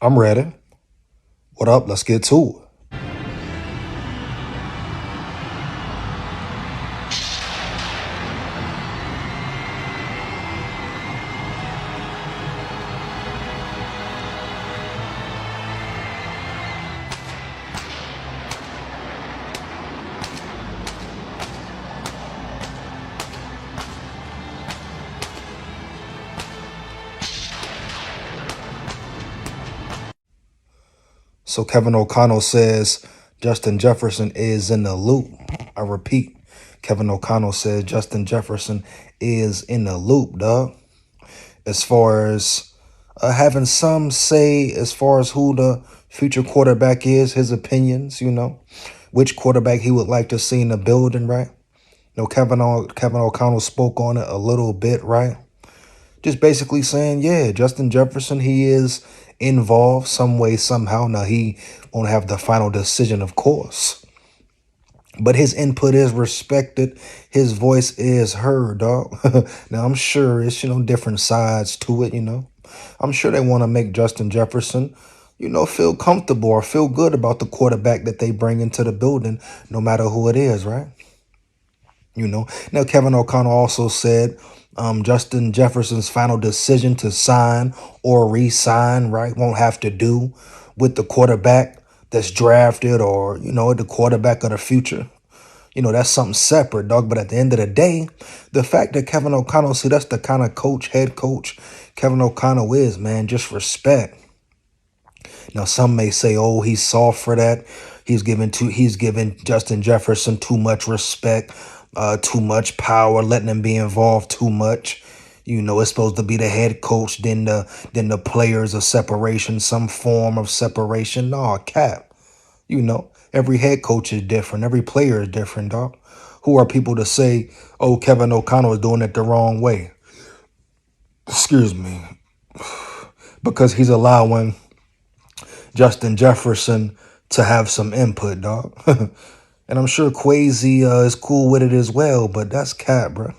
I'm ready. What up? Let's get to it. So Kevin O'Connell says Justin Jefferson is in the loop. I repeat, Kevin O'Connell said Justin Jefferson is in the loop, dog. As far as having some say as far as who the future quarterback is, his opinions, which quarterback he would like to see in the building, right? Kevin O'Connell spoke on it a little bit, right? Just basically saying, yeah, Justin Jefferson, he is involved some way, somehow. Now, he won't have the final decision, of course, but his input is respected. His voice is heard, dog. Now, I'm sure it's, different sides to it, I'm sure they want to make Justin Jefferson, feel comfortable or feel good about the quarterback that they bring into the building, no matter who it is, right? Now Kevin O'Connell also said Justin Jefferson's final decision to sign or re-sign, right, won't have to do with the quarterback that's drafted or, the quarterback of the future. That's something separate, dog. But at the end of the day, the fact that Kevin O'Connell, see, that's the kind of head coach Kevin O'Connell is, man, just respect. Now, some may say, oh, he's soft for that. He's giving Justin Jefferson too much respect, too much power, letting him be involved too much. It's supposed to be the head coach, then the players of separation, some form of separation. No, cap. Every head coach is different. Every player is different, dog. Who are people to say, oh, Kevin O'Connell is doing it the wrong way? Excuse me. Because he's allowing Justin Jefferson to have some input, dog. And I'm sure Quasi is cool with it as well, but that's cap, bro.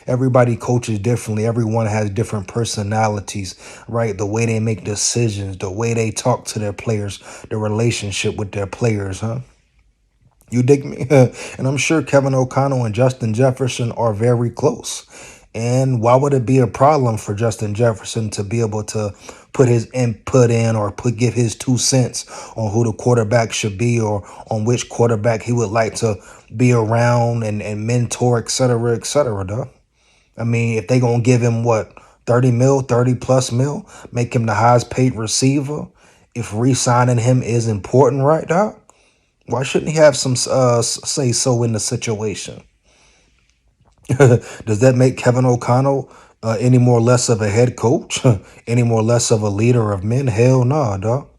Everybody coaches differently. Everyone has different personalities, right? The way they make decisions, the way they talk to their players, the relationship with their players, huh? You dig me? And I'm sure Kevin O'Connell and Justin Jefferson are very close. And why would it be a problem for Justin Jefferson to be able to put his input in or give his 2 cents on who the quarterback should be or on which quarterback he would like to be around and mentor, et cetera, though? I mean, if they going to give him, 30 plus mil, make him the highest paid receiver, if re-signing him is important, right, dog? Why shouldn't he have some say so in the situation? Does that make Kevin O'Connell any more or less of a head coach? Any more or less of a leader of men? Hell no, dog.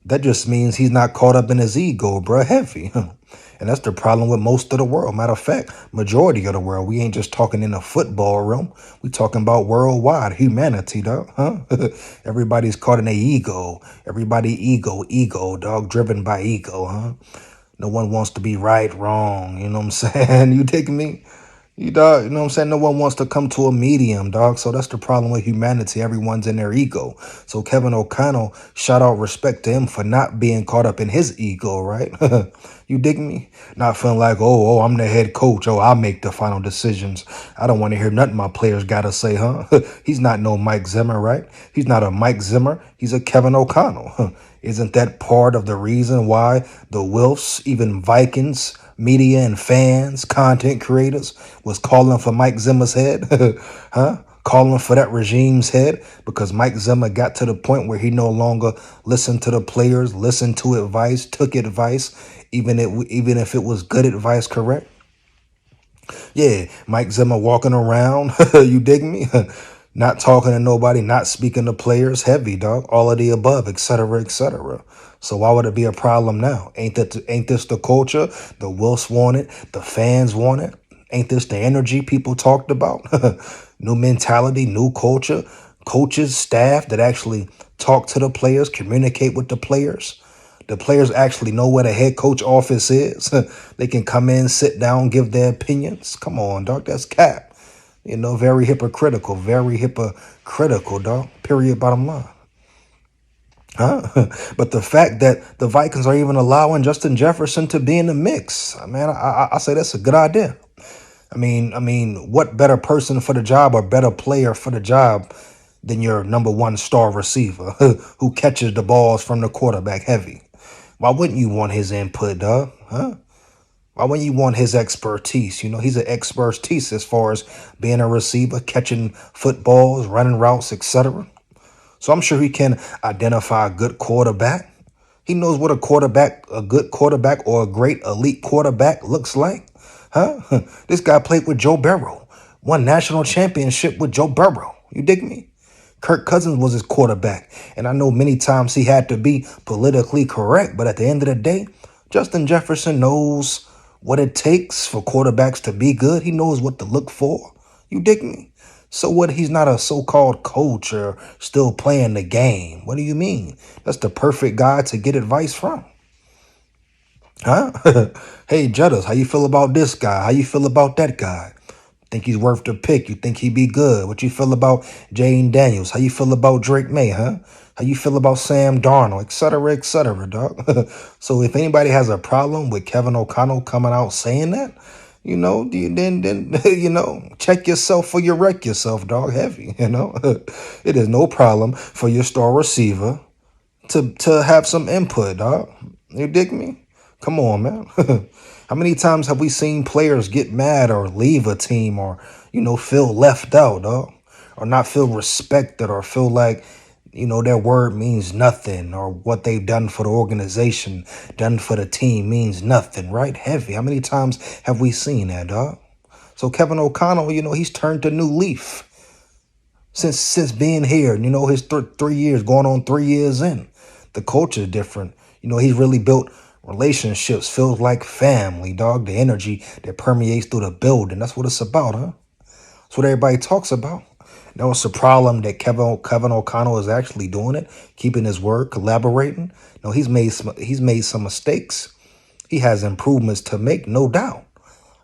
That just means he's not caught up in his ego, bruh. Heavy. And that's the problem with most of the world. Matter of fact, majority of the world. We ain't just talking in a football realm. We talking about worldwide humanity, dog. Huh? Everybody's caught in their ego. Everybody ego, dog. Driven by ego, huh? No one wants to be right, wrong. You know what I'm saying? You taking me? Dog, you know what I'm saying? No one wants to come to a medium, dog. So that's the problem with humanity. Everyone's in their ego. So Kevin O'Connell, shout out respect to him for not being caught up in his ego, right? You dig me? Not feeling like, I'm the head coach. Oh, I make the final decisions. I don't want to hear nothing my players got to say, huh? He's not no Mike Zimmer, right? He's not a Mike Zimmer. He's a Kevin O'Connell. Isn't that part of the reason why the Wilfs, even Vikings, media and fans, content creators, was calling for Mike Zimmer's head? Huh? Calling for that regime's head because Mike Zimmer got to the point where he no longer listened to the players, listened to advice, took advice, even if it was good advice, correct? Yeah, Mike Zimmer walking around, you dig me? Not talking to nobody, not speaking to players, heavy, dog, all of the above, et cetera, et cetera. So why would it be a problem now? Ain't this the culture? The Wilfs want it, the fans want it. Ain't this the energy people talked about? New mentality, new culture, coaches, staff that actually talk to the players, communicate with the players. The players actually know where the head coach office is. They can come in, sit down, give their opinions. Come on, dog, that's cap. Very hypocritical, dog. Period, bottom line. Huh? But the fact that the Vikings are even allowing Justin Jefferson to be in the mix, I say that's a good idea. What better person for the job or better player for the job than your number one star receiver who catches the balls from the quarterback heavy? Why wouldn't you want his input, dog? Huh? Why wouldn't you want his expertise? He's an expertise as far as being a receiver, catching footballs, running routes, etc. So I'm sure he can identify a good quarterback. He knows what a good quarterback or a great elite quarterback looks like. Huh? This guy played with Joe Burrow. Won national championship with Joe Burrow. You dig me? Kirk Cousins was his quarterback. And I know many times he had to be politically correct, but at the end of the day, Justin Jefferson knows what it takes for quarterbacks to be good. He knows what to look for. You dig me? So what? He's not a so-called coach or still playing the game. What do you mean? That's the perfect guy to get advice from. Huh? Hey, Jettas, how you feel about this guy? How you feel about that guy? Think he's worth the pick? You think he'd be good? What you feel about Jane Daniels? How you feel about Drake May, huh? How you feel about Sam Darnold, et cetera, dog? So if anybody has a problem with Kevin O'Connell coming out saying that, then check yourself or you wreck yourself, dog. Heavy, It is no problem for your star receiver to have some input, dog. You dig me? Come on, man. How many times have we seen players get mad or leave a team or, feel left out, dog? Or not feel respected or feel like, their word means nothing or what they've done for the organization, done for the team means nothing, right? Heavy. How many times have we seen that, dog? So Kevin O'Connell, he's turned a new leaf since being here. His 3 years, going on 3 years in. The culture is different. He's really built relationships, feels like family, dog. The energy that permeates through the building. That's what it's about, huh? That's what everybody talks about. Now it's a problem that Kevin O'Connell is actually doing it, keeping his word, collaborating. No, he's made some mistakes. He has improvements to make, no doubt.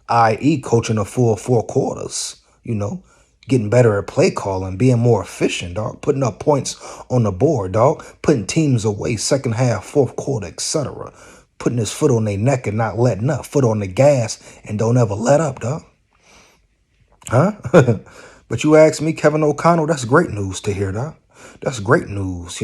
I.e., coaching a full 4 quarters, getting better at play calling, being more efficient, dog, putting up points on the board, dog, putting teams away, second half, fourth quarter, etc. Putting his foot on their neck and not letting up, foot on the gas and don't ever let up, dog. Huh? But you ask me, Kevin O'Connell, that's great news to hear, dog. That's great news,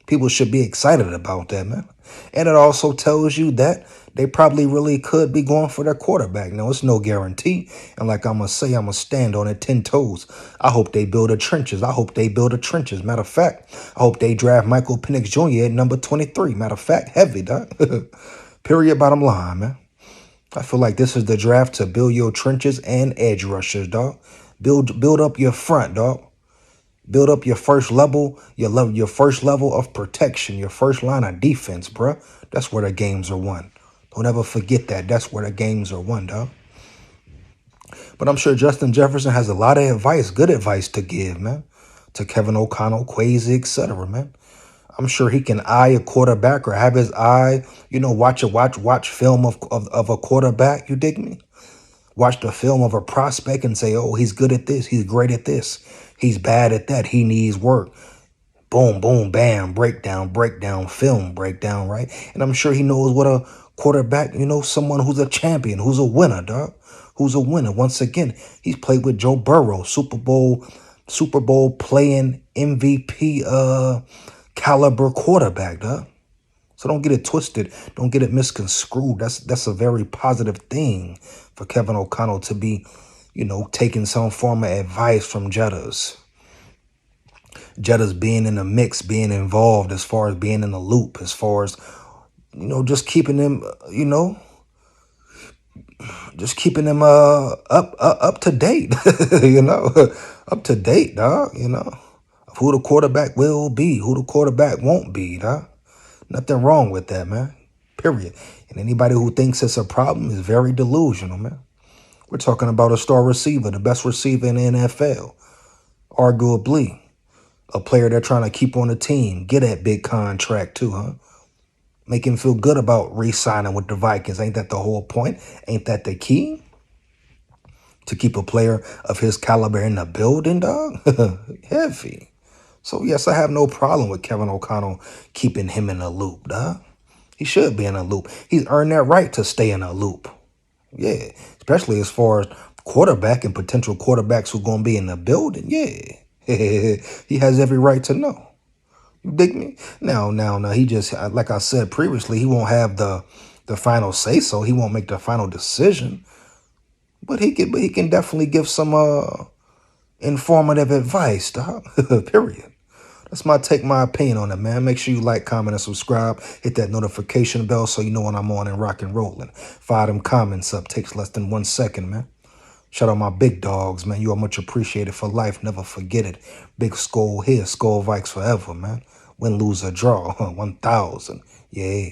People should be excited about that, man. And it also tells you that they probably really could be going for their quarterback. Now, it's no guarantee. And like I'm going to say, I'm going to stand on it 10 toes. I hope they build the trenches. Matter of fact, I hope they draft Michael Penix Jr. at number 23. Matter of fact, heavy, dog. Period, bottom line, man. I feel like this is the draft to build your trenches and edge rushers, dog. Build up your front, dog. Build up your first level, your first level of protection, your first line of defense, bruh. That's where the games are won. Don't ever forget that. That's where the games are won, dog. But I'm sure Justin Jefferson has a lot of advice, good advice to give, man. To Kevin O'Connell, Quasi, etc., man. I'm sure he can eye a quarterback or have his eye, watch film of a quarterback. You dig me? Watch the film of a prospect and say, oh, he's good at this. He's great at this. He's bad at that. He needs work. Boom, boom, bam, breakdown, film breakdown, right? And I'm sure he knows what a quarterback, someone who's a champion, who's a winner, dog. Who's a winner. Once again, he's played with Joe Burrow, Super Bowl playing MVP caliber quarterback, dog. So don't get it twisted. Don't get it misconstrued. That's a very positive thing for Kevin O'Connell to be, taking some form of advice from Jettas. Jettas being in the mix, being involved as far as being in the loop, as far as, just keeping them, up to date, up to date, dog, of who the quarterback will be, who the quarterback won't be, dog. Nothing wrong with that, man. Period. And anybody who thinks it's a problem is very delusional, man. We're talking about a star receiver, the best receiver in the NFL. Arguably. A player they're trying to keep on the team. Get that big contract too, huh? Make him feel good about re-signing with the Vikings. Ain't that the whole point? Ain't that the key? To keep a player of his caliber in the building, dog? Heavy. So, yes, I have no problem with Kevin O'Connell keeping him in a loop, dog. He should be in a loop. He's earned that right to stay in a loop. Yeah, especially as far as quarterback and potential quarterbacks who going to be in the building. Yeah, he has every right to know. You dig me? Now, he just, like I said previously, he won't have the final say so. He won't make the final decision, but he can definitely give some informative advice, dog. Period. That's my opinion on it, man. Make sure you like, comment, and subscribe. Hit that notification bell so you know when I'm on and rock and rolling. Fire them comments up. Takes less than 1 second, man. Shout out my big dogs, man. You are much appreciated for life. Never forget it. Big SKOL here. SKOL Vikes forever, man. Win, lose, or draw. 1,000. Yeah.